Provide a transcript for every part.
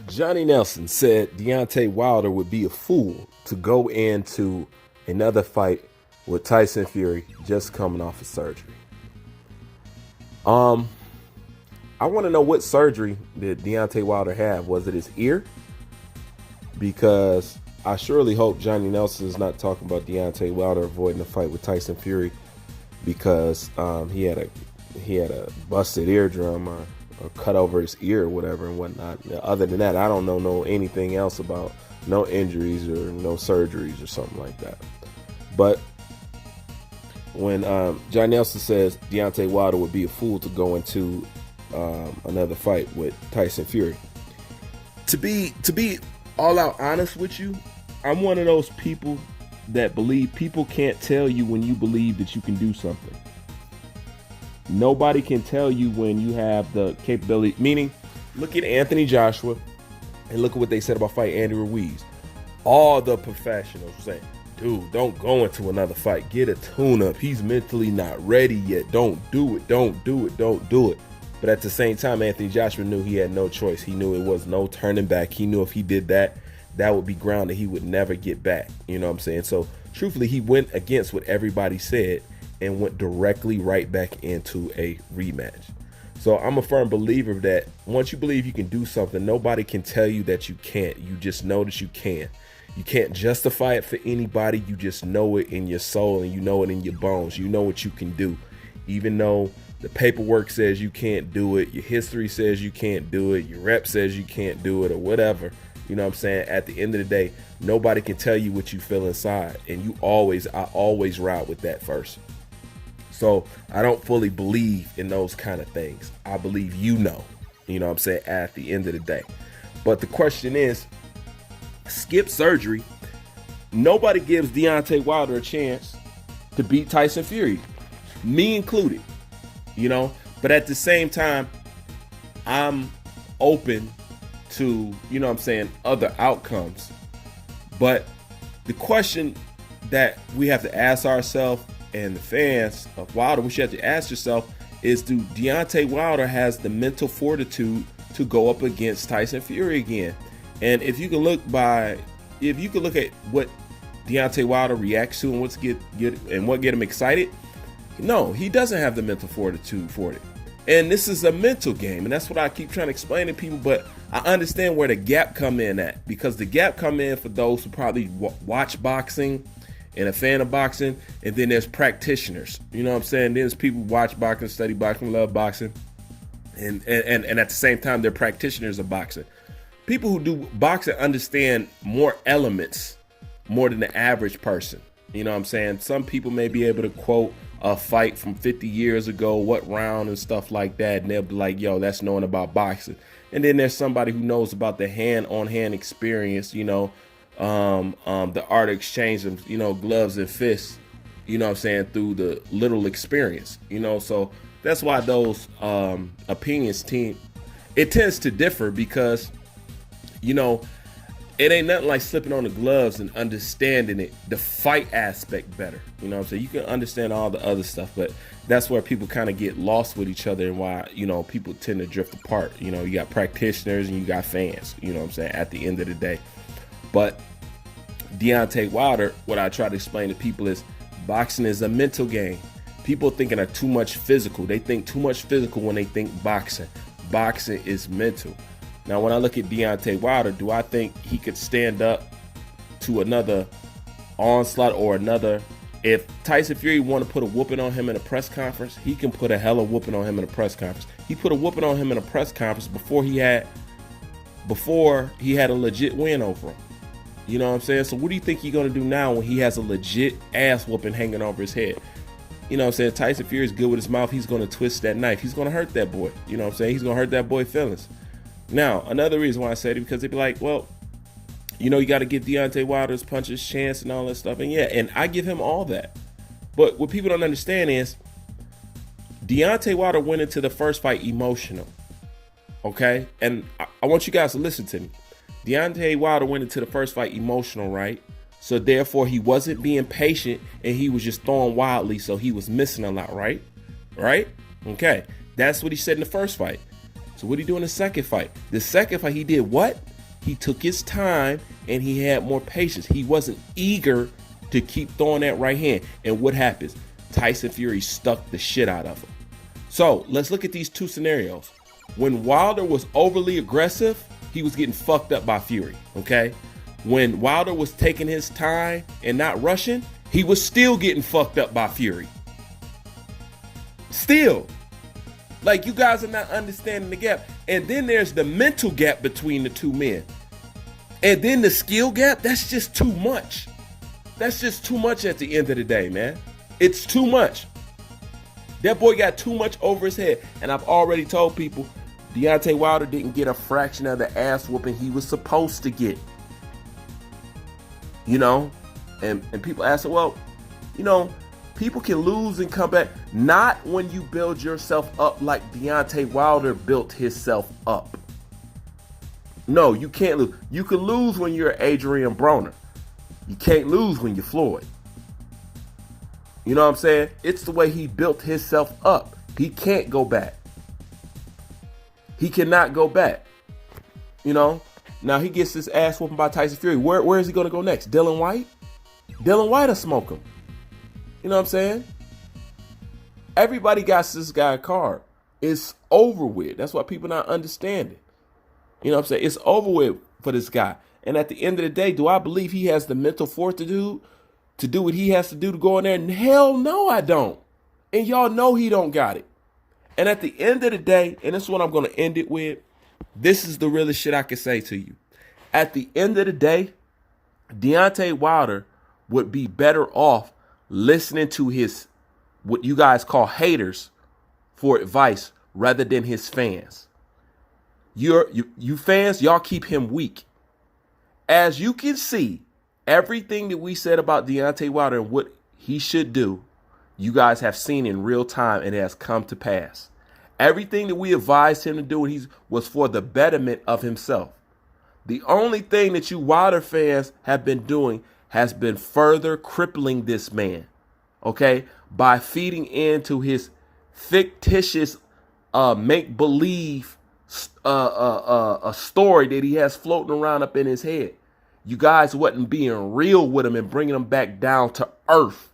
Johnny Nelson said Deontay Wilder would be a fool to go into another fight with Tyson Fury just coming off of surgery. Um, I want to know what surgery did Deontay Wilder have? Was it his ear? Because I surely hope Johnny Nelson is not talking about Deontay Wilder avoiding a fight with Tyson Fury because he had a busted eardrum or cut over his ear or whatever and whatnot. Other than that, I don't know anything else about no injuries or no surgeries or something like that. But when John Nelson says Deontay Wilder would be a fool to go into another fight with Tyson Fury, to be all out honest with you, I'm one of those people that believe people can't tell you when you believe that you can do something. Nobody can tell you when you have the capability. Meaning, look at Anthony Joshua and look at what they said about fight Andy Ruiz. All the professionals saying, dude, don't go into another fight. Get a tune-up. He's mentally not ready yet. Don't do it. Don't do it. Don't do it. But at the same time, Anthony Joshua knew he had no choice. He knew it was no turning back. He knew if he did that, that would be ground that he would never get back. You know what I'm saying? So, truthfully, he went against what everybody said and went directly right back into a rematch. So I'm a firm believer that once you believe you can do something, nobody can tell you that you can't. You just know that you can. You can't justify it for anybody. You just know it in your soul and you know it in your bones. You know what you can do. Even though the paperwork says you can't do it, your history says you can't do it, your rep says you can't do it or whatever. You know what I'm saying? At the end of the day, nobody can tell you what you feel inside. And I always ride with that first. So I don't fully believe in those kind of things. I believe you know what I'm saying, at the end of the day. But the question is, skip surgery. Nobody gives Deontay Wilder a chance to beat Tyson Fury, me included, But at the same time, I'm open to, other outcomes. But the question that we have to ask ourselves and the fans of Wilder, what you have to ask yourself is, do Deontay Wilder has the mental fortitude to go up against Tyson Fury again? And if you can look at what Deontay Wilder reacts to and what get him excited, no, he doesn't have the mental fortitude for it. And this is a mental game, and that's what I keep trying to explain to people. But I understand where the gap come in at, because the gap come in for those who probably watch boxing and a fan of boxing, and then there's practitioners. You know what I'm saying? There's people who watch boxing, study boxing, love boxing, and at the same time, they're practitioners of boxing. People who do boxing understand more elements more than the average person. You know what I'm saying? Some people may be able to quote a fight from 50 years ago, what round and stuff like that, and they'll be like, yo, that's knowing about boxing. And then there's somebody who knows about the hand-on-hand experience, the art of exchange of, gloves and fists, through the little experience, so that's why those opinions it tends to differ, because, it ain't nothing like slipping on the gloves and understanding it, the fight aspect better. So you can understand all the other stuff, but that's where people kind of get lost with each other and why, people tend to drift apart. You got practitioners and you got fans, at the end of the day. But Deontay Wilder, what I try to explain to people is boxing is a mental game. People thinking are too much physical. They think too much physical when they think boxing. Boxing is mental. Now, when I look at Deontay Wilder, do I think he could stand up to another onslaught or another? If Tyson Fury want to put a whooping on him in a press conference, he can put a hella whooping on him in a press conference. He put a whooping on him in a press conference before he had a legit win over him. You know what I'm saying? So what do you think he's going to do now when he has a legit ass whooping hanging over his head? You know what I'm saying? Tyson Fury is good with his mouth. He's going to twist that knife. He's going to hurt that boy. You know what I'm saying? He's going to hurt that boy's feelings. Now, another reason why I said it, because they'd be like, well, you got to give Deontay Wilder's punches chance and all that stuff. And yeah, and I give him all that. But what people don't understand is Deontay Wilder went into the first fight emotional. Okay? And I want you guys to listen to me. Deontay Wilder went into the first fight emotional, right? So therefore, he wasn't being patient and he was just throwing wildly. So he was missing a lot, right? Right? Okay. That's what he said in the first fight. So what did he do in the second fight? The second fight, he did what? He took his time and he had more patience. He wasn't eager to keep throwing that right hand. And what happens? Tyson Fury stuck the shit out of him. So let's look at these two scenarios. When Wilder was overly aggressive, he was getting fucked up by Fury, okay? When Wilder was taking his time and not rushing, he was still getting fucked up by Fury. Still. Like, you guys are not understanding the gap. And then there's the mental gap between the two men. And then the skill gap, that's just too much. That's just too much at the end of the day, man. It's too much. That boy got too much over his head. And I've already told people, Deontay Wilder didn't get a fraction of the ass whooping he was supposed to get. You know? And people ask, well, you know, people can lose and come back. Not when you build yourself up like Deontay Wilder built himself up. No, you can't lose. You can lose when you're Adrian Broner. You can't lose when you're Floyd. You know what I'm saying? It's the way he built himself up. He can't go back. He cannot go back. You know? Now he gets his ass whooping by Tyson Fury. Where is he going to go next? Dylan White? Dylan White will smoke him. You know what I'm saying? Everybody got this guy a card. It's over with. That's why people not understanding. You know what I'm saying? It's over with for this guy. And at the end of the day, do I believe he has the mental fortitude to do what he has to do to go in there? And hell no, I don't. And y'all know he don't got it. And at the end of the day, and this is what I'm going to end it with, this is the realest shit I can say to you. At the end of the day, Deontay Wilder would be better off listening to his, what you guys call haters, for advice rather than his fans. You fans, y'all keep him weak. As you can see, everything that we said about Deontay Wilder and what he should do, you guys have seen in real time and it has come to pass. Everything that we advised him to do was for the betterment of himself. The only thing that you Wilder fans have been doing has been further crippling this man, okay, by feeding into his fictitious make-believe a story that he has floating around up in his head. You guys wasn't being real with him and bringing him back down to earth,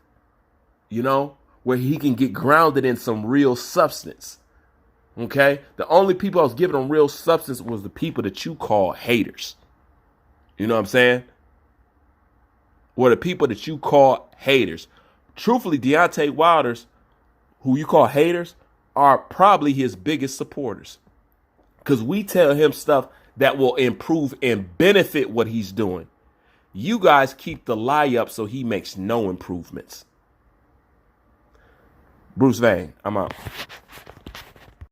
you know, where he can get grounded in some real substance. Okay? The only people I was giving him real substance was the people that you call haters. You know what I'm saying? Or the people that you call haters. Truthfully, Deontay Wilder's, who you call haters, are probably his biggest supporters. Because we tell him stuff that will improve and benefit what he's doing. You guys keep the lie up so he makes no improvements. Bruce Vane, I'm out.